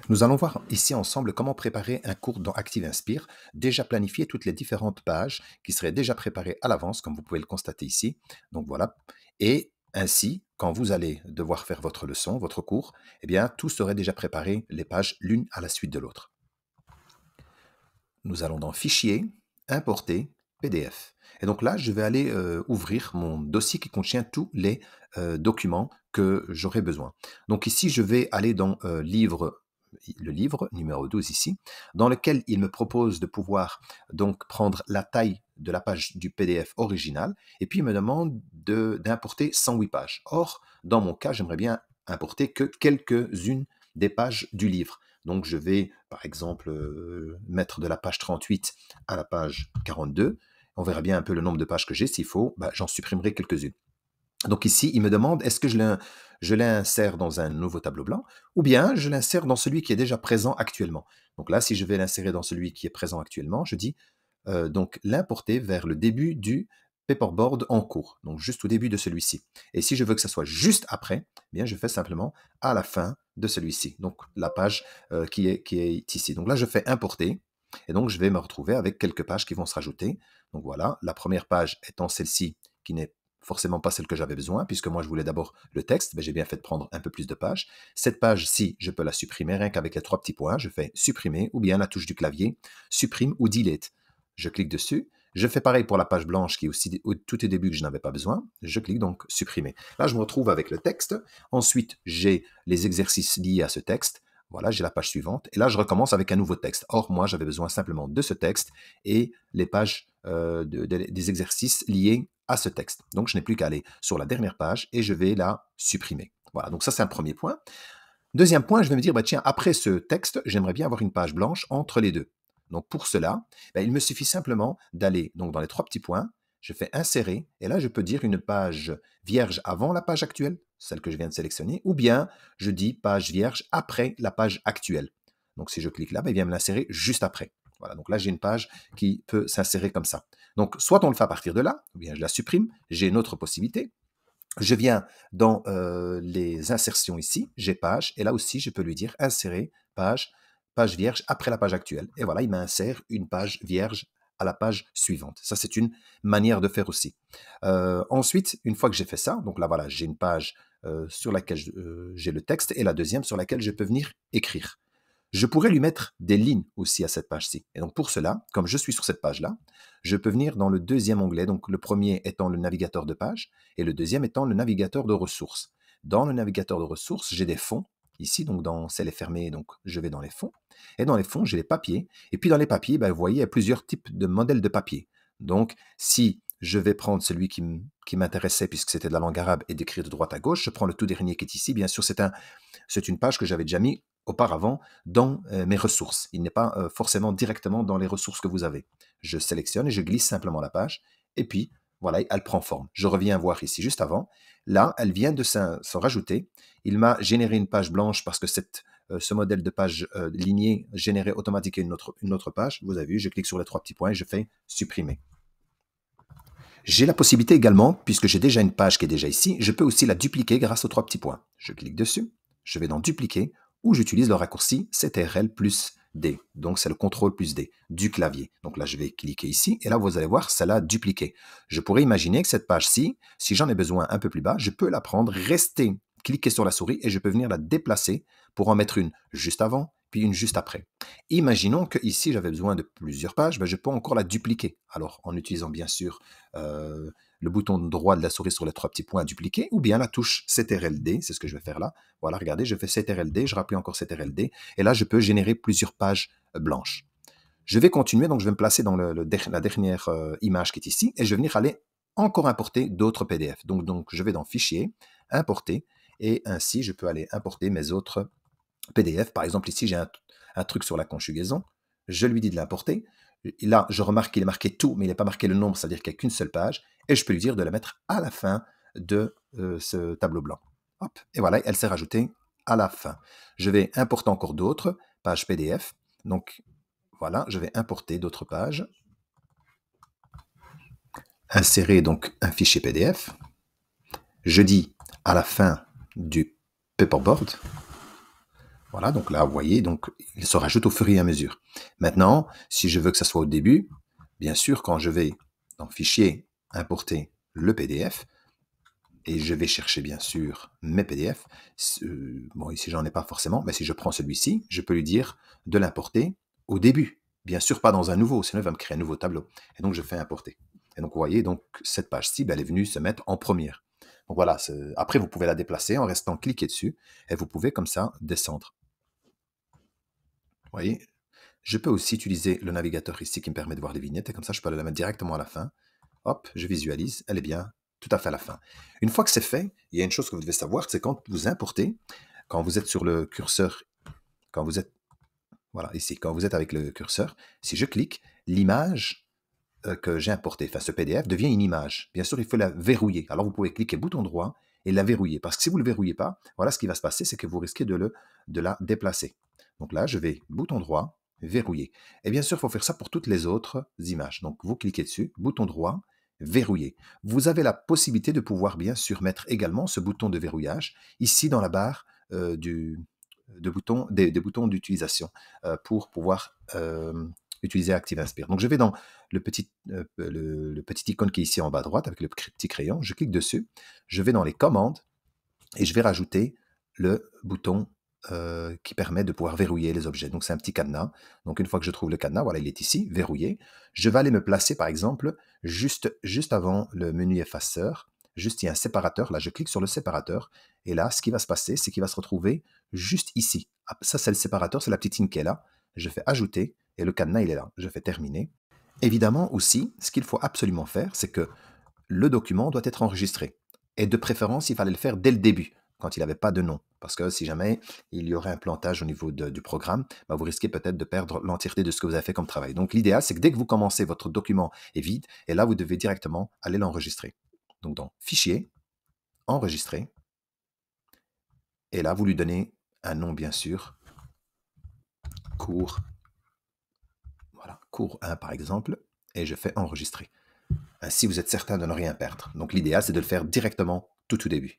Nous allons voir ici ensemble comment préparer un cours dans ActiveInspire, déjà planifier toutes les différentes pages qui seraient déjà préparées à l'avance, comme vous pouvez le constater ici. Donc voilà. Et ainsi, quand vous allez devoir faire votre leçon, votre cours, eh bien, tout serait déjà préparé, les pages l'une à la suite de l'autre. Nous allons dans Fichier, Importer, PDF. Et donc là, je vais aller ouvrir mon dossier qui contient tous les documents que j'aurai besoin. Donc ici, je vais aller dans le livre numéro 12 ici, dans lequel il me propose de pouvoir donc prendre la taille de la page du PDF original, et puis il me demande d'importer 108 pages. Or, dans mon cas, j'aimerais bien importer que quelques-unes des pages du livre. Donc je vais, par exemple, mettre de la page 38 à la page 42. On verra bien un peu le nombre de pages que j'ai. S'il faut, j'en supprimerai quelques-unes. Donc ici, il me demande, est-ce que je l'insère dans un nouveau tableau blanc ou bien je l'insère dans celui qui est déjà présent actuellement. Donc là, si je vais l'insérer dans celui qui est présent actuellement, je dis donc l'importer vers le début du paperboard en cours, donc juste au début de celui-ci. Et si je veux que ça soit juste après, eh bien je fais simplement à la fin de celui-ci, donc la page qui est ici. Donc là, je fais importer, et donc je vais me retrouver avec quelques pages qui vont se rajouter. Donc voilà, la première page étant celle-ci, qui n'est forcément pas celle que j'avais besoin, puisque moi je voulais d'abord le texte, j'ai bien fait de prendre un peu plus de pages. Cette page-ci, je peux la supprimer, rien qu'avec les 3 petits points, je fais supprimer, ou bien la touche du clavier, supprime ou delete. Je clique dessus. Je fais pareil pour la page blanche qui est aussi au tout au début que je n'avais pas besoin. Je clique donc supprimer. Là, je me retrouve avec le texte. Ensuite, j'ai les exercices liés à ce texte. Voilà, j'ai la page suivante. Et là, je recommence avec un nouveau texte. Or, moi, j'avais besoin simplement de ce texte et les pages des exercices liés à ce texte. Donc, je n'ai plus qu'à aller sur la dernière page et je vais la supprimer. Voilà, donc ça, c'est un premier point. Deuxième point, je vais me dire, tiens, après ce texte, j'aimerais bien avoir une page blanche entre les deux. Donc pour cela, il me suffit simplement d'aller donc dans les 3 petits points, je fais insérer, et là je peux dire une page vierge avant la page actuelle, celle que je viens de sélectionner, ou bien je dis page vierge après la page actuelle. Donc si je clique là, il vient me l'insérer juste après. Voilà, donc là j'ai une page qui peut s'insérer comme ça. Donc soit on le fait à partir de là, ou bien je la supprime, j'ai une autre possibilité. Je viens dans les insertions ici, j'ai page, et là aussi je peux lui dire insérer page, page vierge après la page actuelle. Et voilà, il m'insère une page vierge à la page suivante. Ça, c'est une manière de faire aussi. Ensuite, une fois que j'ai fait ça, donc là voilà, j'ai une page sur laquelle j'ai le texte et la deuxième sur laquelle je peux venir écrire. Je pourrais lui mettre des lignes aussi à cette page-ci. Et donc pour cela, comme je suis sur cette page-là, je peux venir dans le deuxième onglet, donc le premier étant le navigateur de page et le deuxième étant le navigateur de ressources. Dans le navigateur de ressources, j'ai des fonds. Ici, donc dans celle est fermée, donc je vais dans les fonds. Et dans les fonds, j'ai les papiers. Et puis dans les papiers, vous voyez, il y a plusieurs types de modèles de papier. Donc si je vais prendre celui qui m'intéressait puisque c'était de la langue arabe et d'écrire de droite à gauche, je prends le tout dernier qui est ici. Bien sûr, c'est une page que j'avais déjà mis auparavant dans mes ressources. Il n'est pas forcément directement dans les ressources que vous avez. Je sélectionne et je glisse simplement la page et puis voilà, elle prend forme. Je reviens voir ici juste avant. Là, elle vient de se rajouter. Il m'a généré une page blanche parce que ce modèle de page lignée générait automatiquement une autre page. Vous avez vu, je clique sur les 3 petits points et je fais supprimer. J'ai la possibilité également, puisque j'ai déjà une page qui est déjà ici, je peux aussi la dupliquer grâce aux 3 petits points. Je clique dessus, je vais dans dupliquer, ou j'utilise le raccourci CTRL plus D. Donc c'est le CTRL plus D du clavier. Donc là, je vais cliquer ici, et là, vous allez voir, ça l'a dupliqué. Je pourrais imaginer que cette page-ci, si j'en ai besoin un peu plus bas, je peux la prendre, rester, cliquer sur la souris, et je peux venir la déplacer pour en mettre une juste avant, puis une juste après. Imaginons que ici j'avais besoin de plusieurs pages, je peux encore la dupliquer. Alors en utilisant bien sûr le bouton droit de la souris sur les 3 petits points à dupliquer, ou bien la touche CTRL-D, c'est ce que je vais faire là. Voilà, regardez, je fais CTRL-D, je rappuie encore CTRL-D, et là je peux générer plusieurs pages blanches. Je vais continuer, donc je vais me placer dans la dernière image qui est ici, et je vais venir aller encore importer d'autres PDF. Donc je vais dans Fichier, Importer, et ainsi je peux aller importer mes autres PDF. Par exemple, ici, j'ai un truc sur la conjugaison. Je lui dis de l'importer. Là, je remarque qu'il est marqué tout, mais il n'est pas marqué le nombre, c'est-à-dire qu'il n'y a qu'une seule page. Et je peux lui dire de la mettre à la fin de ce tableau blanc. Hop, et voilà, elle s'est rajoutée à la fin. Je vais importer encore d'autres pages PDF. Donc, voilà, je vais importer d'autres pages. Insérer donc un fichier PDF. Je dis à la fin du paperboard. Voilà, donc là, vous voyez, donc il se rajoute au fur et à mesure. Maintenant, si je veux que ça soit au début, bien sûr, quand je vais dans Fichier, importer le PDF, et je vais chercher bien sûr mes PDF. Bon, ici j'en ai pas forcément, mais si je prends celui-ci, je peux lui dire de l'importer au début. Bien sûr, pas dans un nouveau, sinon il va me créer un nouveau tableau. Et donc je fais importer. Et donc vous voyez, donc cette page-ci, ben, elle est venue se mettre en première. Donc voilà, après vous pouvez la déplacer en restant cliqué dessus, et vous pouvez comme ça descendre. Vous voyez, je peux aussi utiliser le navigateur ici qui me permet de voir les vignettes, et comme ça je peux la mettre directement à la fin. Hop, je visualise, elle est bien tout à fait à la fin. Une fois que c'est fait, il y a une chose que vous devez savoir, c'est quand vous importez, quand vous êtes sur le curseur, quand vous êtes, voilà, ici, quand vous êtes avec le curseur, si je clique, l'image que j'ai importée, enfin ce PDF, devient une image. Bien sûr, il faut la verrouiller. Alors vous pouvez cliquer bouton droit et la verrouiller. Parce que si vous ne le verrouillez pas, voilà ce qui va se passer, c'est que vous risquez de la déplacer. Donc là, je vais bouton droit, verrouiller. Et bien sûr, il faut faire ça pour toutes les autres images. Donc vous cliquez dessus, bouton droit, verrouiller. Vous avez la possibilité de pouvoir bien sûr mettre également ce bouton de verrouillage ici dans la barre des boutons d'utilisation pour pouvoir utiliser Active Inspire. Donc je vais dans le petit icône qui est ici en bas à droite avec le petit crayon, je clique dessus, je vais dans les commandes et je vais rajouter le bouton qui permet de pouvoir verrouiller les objets. Donc c'est un petit cadenas. Donc une fois que je trouve le cadenas, voilà, il est ici, verrouillé. Je vais aller me placer par exemple juste avant le menu effaceur. Juste il y a un séparateur, là je clique sur le séparateur et là ce qui va se passer, c'est qu'il va se retrouver juste ici. Ah, ça c'est le séparateur, c'est la petite ligne qui est là. Je fais ajouter et le cadenas il est là. Je fais terminer. Évidemment aussi, ce qu'il faut absolument faire, c'est que le document doit être enregistré. Et de préférence, il fallait le faire dès le début, quand il n'avait pas de nom. Parce que si jamais il y aurait un plantage au niveau du programme, bah, vous risquez peut-être de perdre l'entièreté de ce que vous avez fait comme travail. Donc l'idéal, c'est que dès que vous commencez, votre document est vide, et là, vous devez directement aller l'enregistrer. Donc dans Fichier, Enregistrer, et là, vous lui donnez un nom, bien sûr, cours, voilà, cours 1 par exemple, et je fais Enregistrer. Ainsi, vous êtes certain de ne rien perdre. Donc l'idéal, c'est de le faire directement tout au début.